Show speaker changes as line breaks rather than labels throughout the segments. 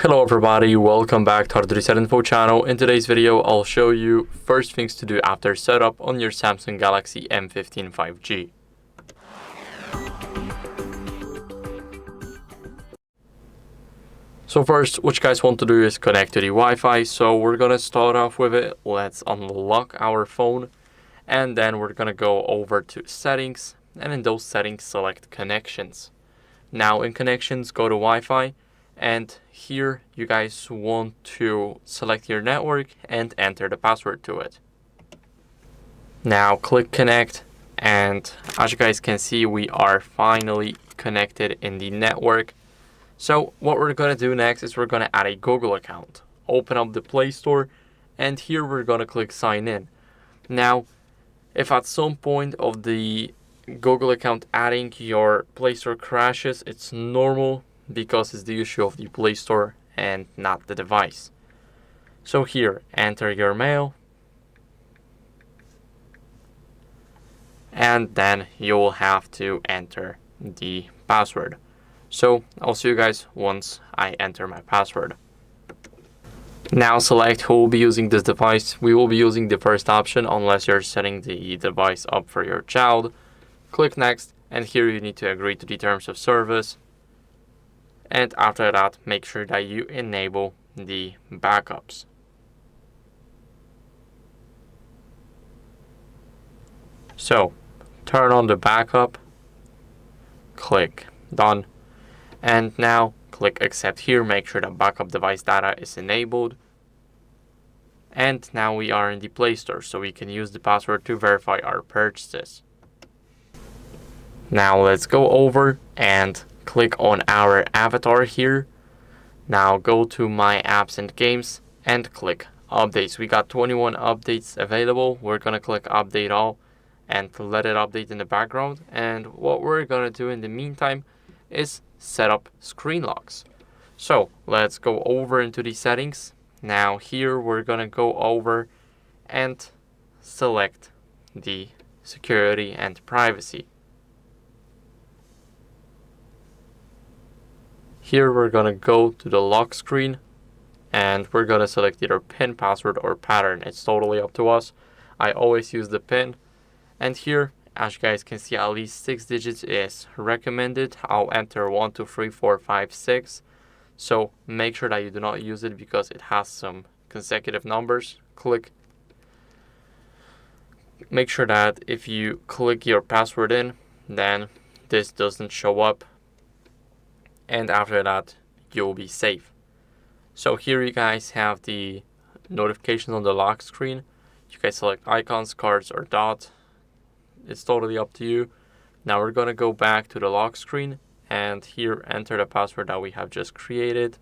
Hello everybody, welcome back to HardReset.Info channel. In today's video, I'll show you first things to do after setup on your Samsung Galaxy M15 5G. So first, what you guys want to do is connect to the Wi-Fi. So we're gonna start off with it. Let's unlock our phone, and then we're gonna go over to settings, and in those settings, select connections. Now in connections, go to Wi-Fi. And here you guys want to select your network and enter the password to it. Now click connect, and as you guys can see, we are finally connected in the network. So what we're going to do next is we're going to add a Google account. Open up the Play Store, and here we're going to click sign in. Now if at some point of the Google account adding your Play Store crashes, it's normal, because it's the issue of the Play Store and not the device. So here, enter your mail, and then you will have to enter the password. So I'll see you guys once I enter my password. Now select who will be using this device. We will be using the first option unless you're setting the device up for your child. Click next, and here you need to agree to the terms of service. And after that, make sure that you enable the backups. So turn on the backup, click done, and now click accept here. Make sure that backup device data is enabled. And now we are in the Play Store, so we can use the password to verify our purchases. Now let's go over and click on our avatar here. Now go to my apps and games and click updates. We got 21 updates available. We're gonna click update all and let it update in the background. And what we're gonna do in the meantime is set up screen locks. So let's go over into the settings. Now here we're gonna go over and select the security and privacy. Here we're gonna go to the lock screen, and we're gonna select either PIN, password, or pattern. It's totally up to us. I always use the PIN, and here, as you guys can see, at least 6 digits is recommended. I'll enter 1, 2, 3, 4, 5, 6. So make sure that you do not use it because it has some consecutive numbers. Make sure that if you click your password in, then this doesn't show up. And after that, you'll be safe. So here you guys have the notifications on the lock screen. You guys select icons, cards, or dot. It's totally up to you. Now we're gonna go back to the lock screen, and here enter the password that we have just created.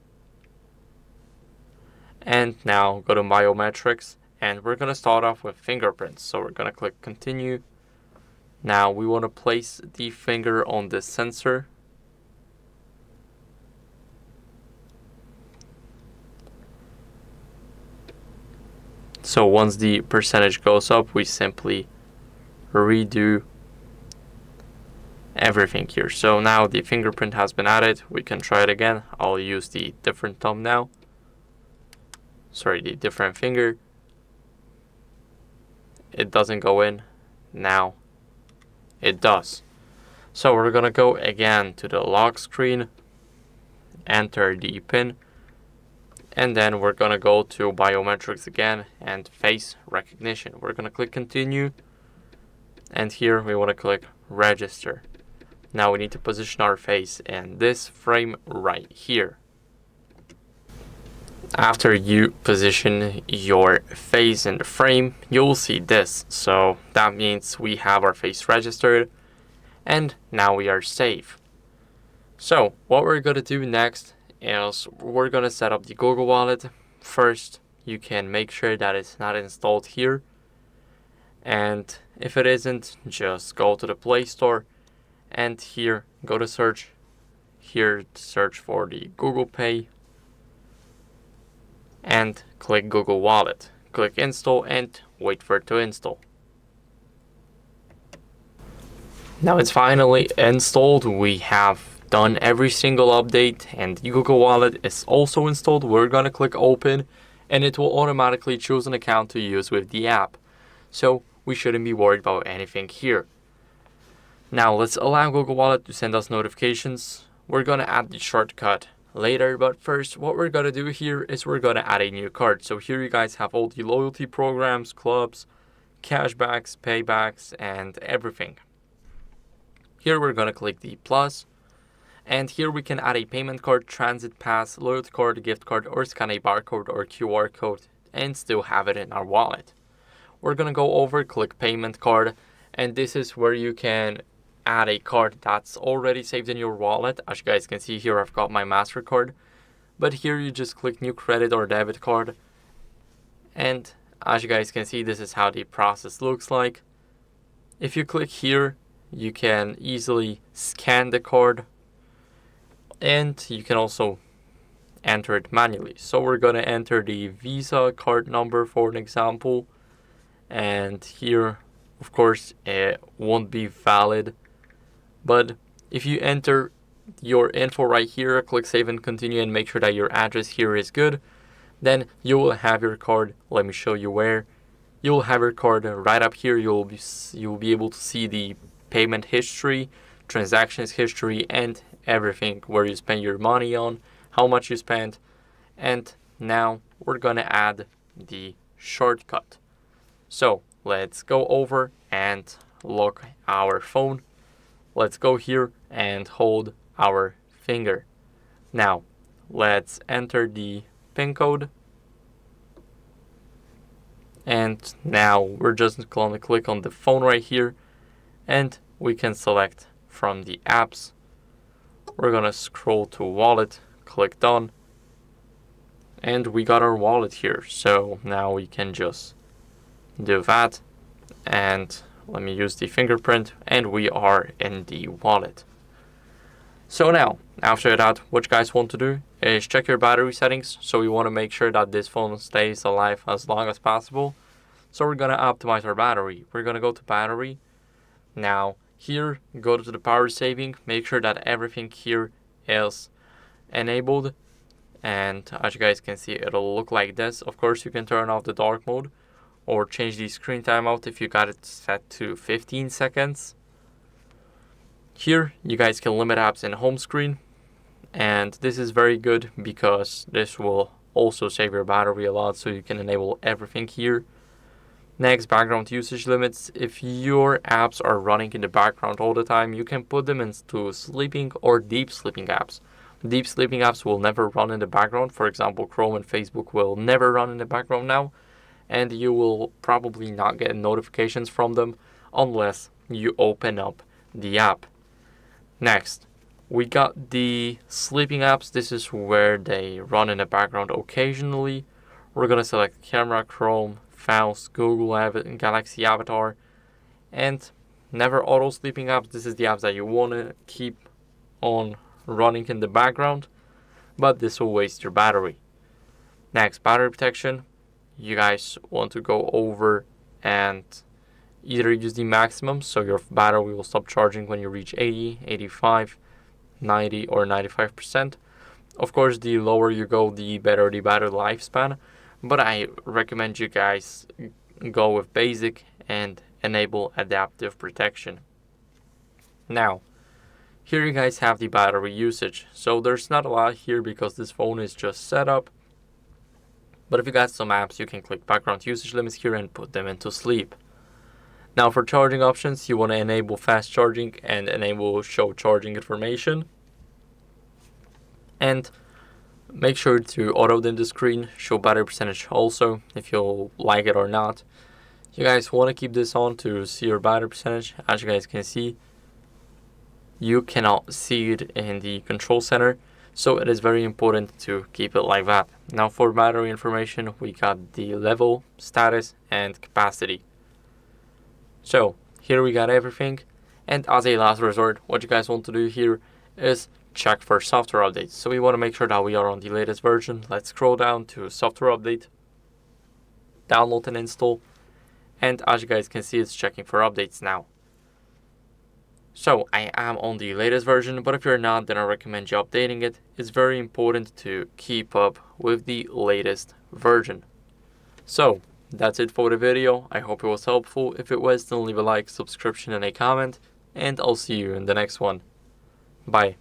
And now go to Biometrics, and we're gonna start off with fingerprints. So we're gonna click continue. Now we wanna place the finger on this sensor. So once the percentage goes up, we simply redo everything here. So now the fingerprint has been added. We can try it again. I'll use the different thumb now. Sorry, the different finger. It doesn't go in. Now it does. So we're gonna go again to the lock screen, enter the PIN, and then we're gonna go to biometrics again and face recognition. We're gonna click continue, and here we wanna click register. Now we need to position our face in this frame right here. After you position your face in the frame, you'll see this. So that means we have our face registered, and now we are safe. So what we're gonna do next is we're gonna set up the Google Wallet. First, you can make sure that it's not installed here, and if it isn't, just go to the Play Store, and here go to search. Here search for the Google Pay, and click Google Wallet. Click install and wait for it to install. Now it's finally installed. We have done every single update and the Google Wallet is also installed, we're gonna click open and it will automatically choose an account to use with the app. So we shouldn't be worried about anything here. Now let's allow Google Wallet to send us notifications. We're gonna add the shortcut later, but first what we're gonna do here is we're gonna add a new card. So here you guys have all the loyalty programs, clubs, cashbacks, paybacks, and everything. Here we're gonna click the plus, and here we can add a payment card, transit pass, loyalty card, gift card, or scan a barcode or QR code and still have it in our wallet. We're gonna go over, click payment card, and this is where you can add a card that's already saved in your wallet. As you guys can see here, I've got my MasterCard, but here you just click new credit or debit card, and as you guys can see, this is how the process looks like. If you click here, you can easily scan the card, and you can also enter it manually. So we're gonna enter the Visa card number for an example, and here of course it won't be valid, but if you enter your info right here, click save and continue and make sure that your address here is good, then you will have your card. Let me show you where. You'll have your card right up here. You'll be able to see the payment history, transactions history, and everything, where you spend your money on, how much you spent. And now we're gonna add the shortcut. So let's go over and lock our phone. Let's go here and hold our finger. Now let's enter the PIN code, and now we're just going to click on the phone right here and we can select from the apps. We're gonna scroll to wallet, click done, and we got our wallet here. So now we can just do that, and let me use the fingerprint, and we are in the wallet. So now, after that, what you guys want to do is check your battery settings. So we want to make sure that this phone stays alive as long as possible. So we're gonna optimize our battery. We're gonna go to battery. Now here, go to the power saving, make sure that everything here is enabled, and as you guys can see, it'll look like this. Of course, you can turn off the dark mode or change the screen timeout if you got it set to 15 seconds. Here, you guys can limit apps in home screen, and this is very good because this will also save your battery a lot, so you can enable everything here. Next, background usage limits. If your apps are running in the background all the time, you can put them into sleeping or deep sleeping apps. Deep sleeping apps will never run in the background. For example, Chrome and Facebook will never run in the background now, and you will probably not get notifications from them unless you open up the app. Next, we got the sleeping apps. This is where they run in the background occasionally. We're gonna select camera, Chrome, Files, Google Galaxy Avatar, and never auto sleeping apps. This is the apps that you want to keep on running in the background, but this will waste your battery. Next, battery protection. You guys want to go over and either use the maximum, so your battery will stop charging when you reach 80, 85, 90, or 95%. Of course, the lower you go, the better the battery lifespan, but I recommend you guys go with basic and enable adaptive protection. Now, here you guys have the battery usage. So there's not a lot here because this phone is just set up. But if you got some apps, you can click background usage limits here and put them into sleep. Now for charging options, you want to enable fast charging and enable show charging information. And make sure to auto dim the screen, show battery percentage also, if you like it or not. You guys want to keep this on to see your battery percentage. As you guys can see, you cannot see it in the control center, so it is very important to keep it like that. Now for battery information, we got the level, status, and capacity. So here we got everything, and as a last resort, what you guys want to do here is check for software updates. So we want to make sure that we are on the latest version. Let's scroll down to software update, download and install, and as you guys can see, it's checking for updates now. So I am on the latest version, but if you're not, then I recommend you updating it. It's very important to keep up with the latest version. So that's it for the video. I hope it was helpful. If it was, then leave a like, subscription, and a comment, and I'll see you in the next one. Bye.